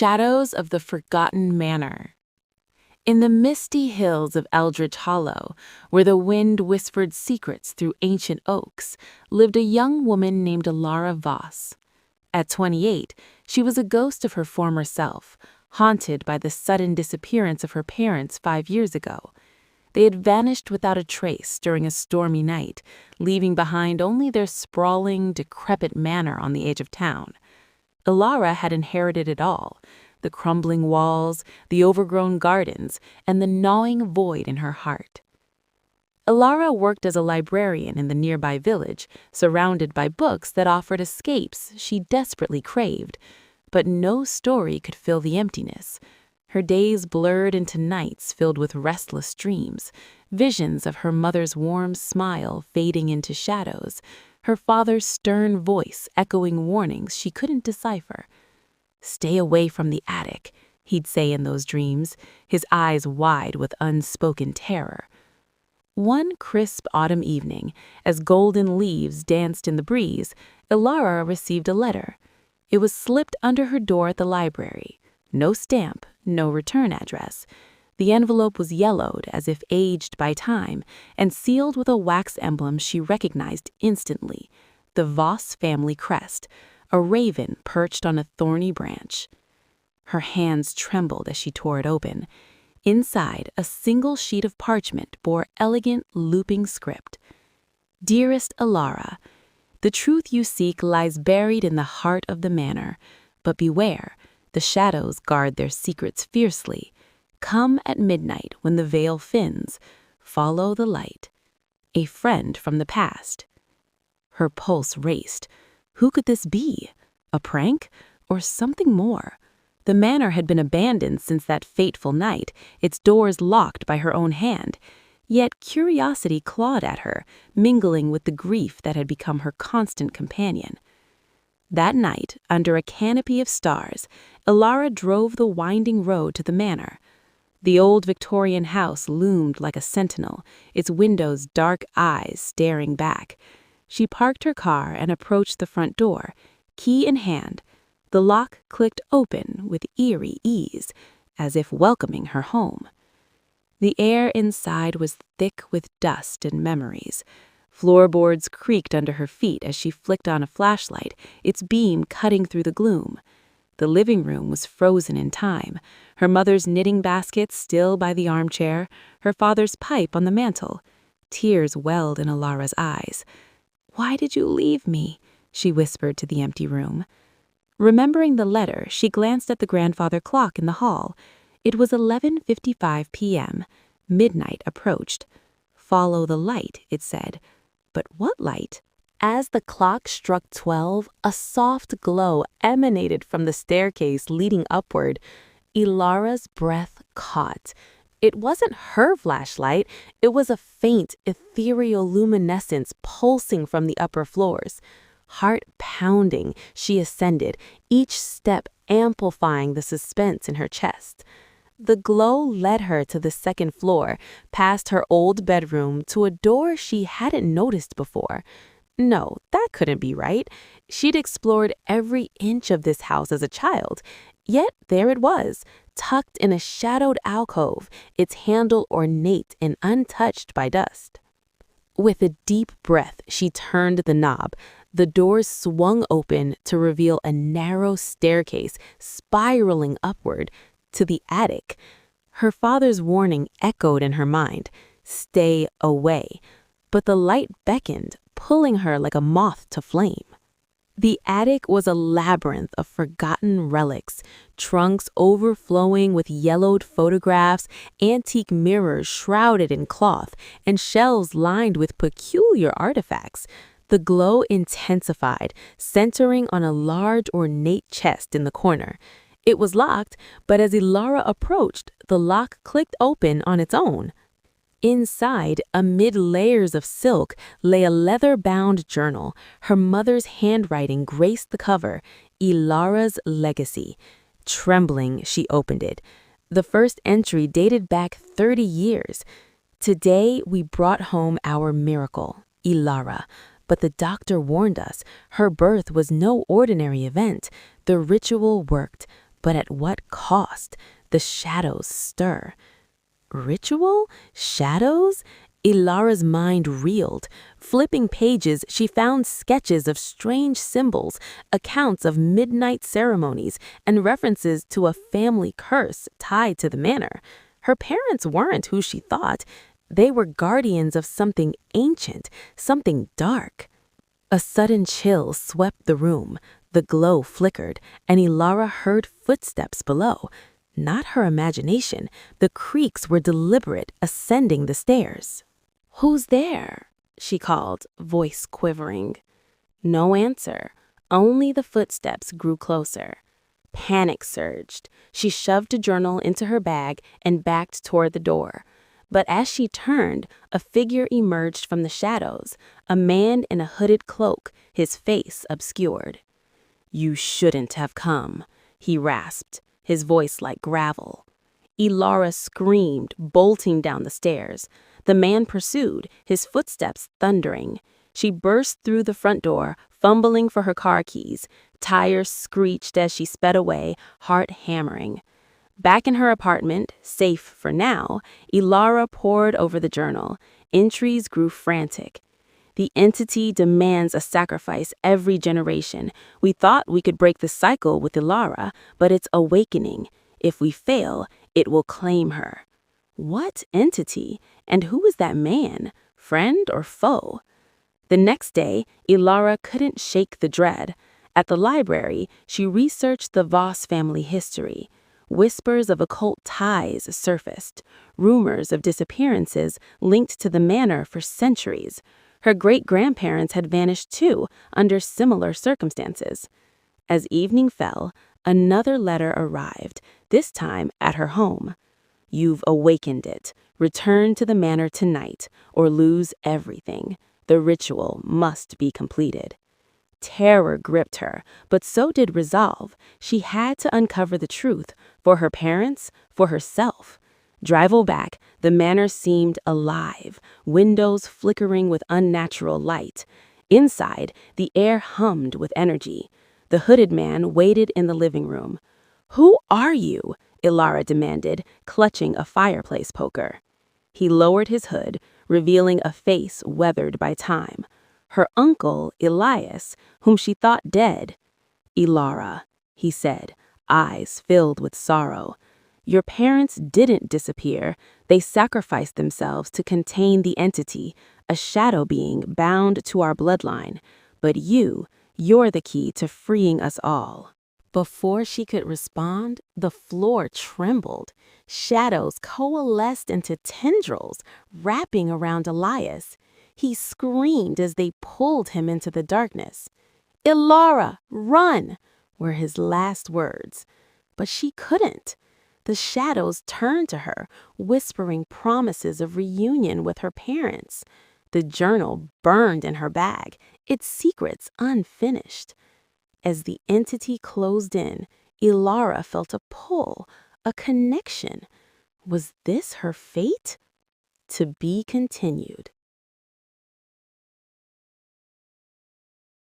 Shadows of the Forgotten Manor. In the misty hills of Eldritch Hollow, where the wind whispered secrets through ancient oaks, lived a young woman named Elara Voss. At 28, she was a ghost of her former self, haunted by the sudden disappearance of her parents 5 years ago. They had vanished without a trace during a stormy night, leaving behind only their sprawling, decrepit manor on the edge of town. Elara had inherited it all: the crumbling walls, the overgrown gardens, and the gnawing void in her heart. Elara worked as a librarian in the nearby village, surrounded by books that offered escapes she desperately craved. But no story could fill the emptiness. Her days blurred into nights filled with restless dreams, visions of her mother's warm smile fading into shadows, her father's stern voice echoing warnings she couldn't decipher. "Stay away from the attic," he'd say in those dreams, his eyes wide with unspoken terror. One crisp autumn evening, as golden leaves danced in the breeze, Elara received a letter. It was slipped under her door at the library. No stamp, no return address. The envelope was yellowed as if aged by time and sealed with a wax emblem she recognized instantly: the Voss family crest, a raven perched on a thorny branch. Her hands trembled as she tore it open. Inside, a single sheet of parchment bore elegant, looping script. "Dearest Elara, the truth you seek lies buried in the heart of the manor, but beware, the shadows guard their secrets fiercely. Come at midnight when the veil thins. Follow the light. A friend from the past." Her pulse raced. Who could this be? A prank? Or something more? The manor had been abandoned since that fateful night, its doors locked by her own hand. Yet curiosity clawed at her, mingling with the grief that had become her constant companion. That night, under a canopy of stars, Elara drove the winding road to the manor. The old Victorian house loomed like a sentinel, its windows dark eyes staring back. She parked her car and approached the front door, key in hand. The lock clicked open with eerie ease, as if welcoming her home. The air inside was thick with dust and memories. Floorboards creaked under her feet as she flicked on a flashlight, its beam cutting through the gloom. The living room was frozen in time, her mother's knitting basket still by the armchair, her father's pipe on the mantel. Tears welled in Elara's eyes. "Why did you leave me?" she whispered to the empty room. Remembering the letter, she glanced at the grandfather clock in the hall. It was 11:55 p.m. Midnight approached. "Follow the light," it said. But what light? As the clock struck 12, a soft glow emanated from the staircase leading upward. Elara's breath caught. It wasn't her flashlight. It was a faint, ethereal luminescence pulsing from the upper floors. Heart pounding, she ascended, each step amplifying the suspense in her chest. The glow led her to the second floor, past her old bedroom, to a door she hadn't noticed before. No, that couldn't be right. She'd explored every inch of this house as a child. Yet there it was, tucked in a shadowed alcove, its handle ornate and untouched by dust. With a deep breath, she turned the knob. The doors swung open to reveal a narrow staircase spiraling upward to the attic. Her father's warning echoed in her mind: "Stay away." But the light beckoned, pulling her like a moth to flame. The attic was a labyrinth of forgotten relics, trunks overflowing with yellowed photographs, antique mirrors shrouded in cloth, and shelves lined with peculiar artifacts. The glow intensified, centering on a large ornate chest in the corner. It was locked, but as Elara approached, the lock clicked open on its own. Inside, amid layers of silk, lay a leather-bound journal. Her mother's handwriting graced the cover: Elara's Legacy. Trembling, she opened it. The first entry dated back 30 years. "Today we brought home our miracle, Elara. But the doctor warned us her birth was no ordinary event. The ritual worked. But at what cost? The shadows stir. Ritual? Shadows? Elara's mind reeled. Flipping pages, she found sketches of strange symbols, accounts of midnight ceremonies, and references to a family curse tied to the manor. Her parents weren't who she thought. They were guardians of something ancient, something dark. A sudden chill swept the room. The glow flickered, and Elara heard footsteps below. Not her imagination. The creaks were deliberate, ascending the stairs. "Who's there?" she called, voice quivering. No answer. Only the footsteps grew closer. Panic surged. She shoved a journal into her bag and backed toward the door. But as she turned, a figure emerged from the shadows, a man in a hooded cloak, his face obscured. "You shouldn't have come," he rasped, his voice like gravel. Elara screamed, bolting down the stairs. The man pursued, his footsteps thundering. She burst through the front door, fumbling for her car keys. Tires screeched as she sped away, heart hammering. Back in her apartment, safe for now, Elara pored over the journal. Entries grew frantic. "The entity demands a sacrifice every generation. We thought we could break the cycle with Elara, but it's awakening. If we fail, it will claim her." What entity? And who was that man? Friend or foe? The next day, Elara couldn't shake the dread. At the library, she researched the Voss family history. Whispers of occult ties surfaced, rumors of disappearances linked to the manor for centuries. Her great-grandparents had vanished too, under similar circumstances. As evening fell, another letter arrived, this time at her home. "You've awakened it. Return to the manor tonight, or lose everything. The ritual must be completed." Terror gripped her, but so did resolve. She had to uncover the truth, for her parents, for herself. Driving back, the manor seemed alive, windows flickering with unnatural light. Inside, the air hummed with energy. The hooded man waited in the living room. "Who are you?" Elara demanded, clutching a fireplace poker. He lowered his hood, revealing a face weathered by time. Her uncle, Elias, whom she thought dead. "Elara," he said, eyes filled with sorrow. "Your parents didn't disappear. They sacrificed themselves to contain the entity, a shadow being bound to our bloodline. But you're the key to freeing us all." Before she could respond, the floor trembled. Shadows coalesced into tendrils, wrapping around Elias. He screamed as they pulled him into the darkness. "Elara, run!" were his last words. But she couldn't. The shadows turned to her, whispering promises of reunion with her parents. The journal burned in her bag, its secrets unfinished. As the entity closed in, Elara felt a pull, a connection. Was this her fate? To be continued.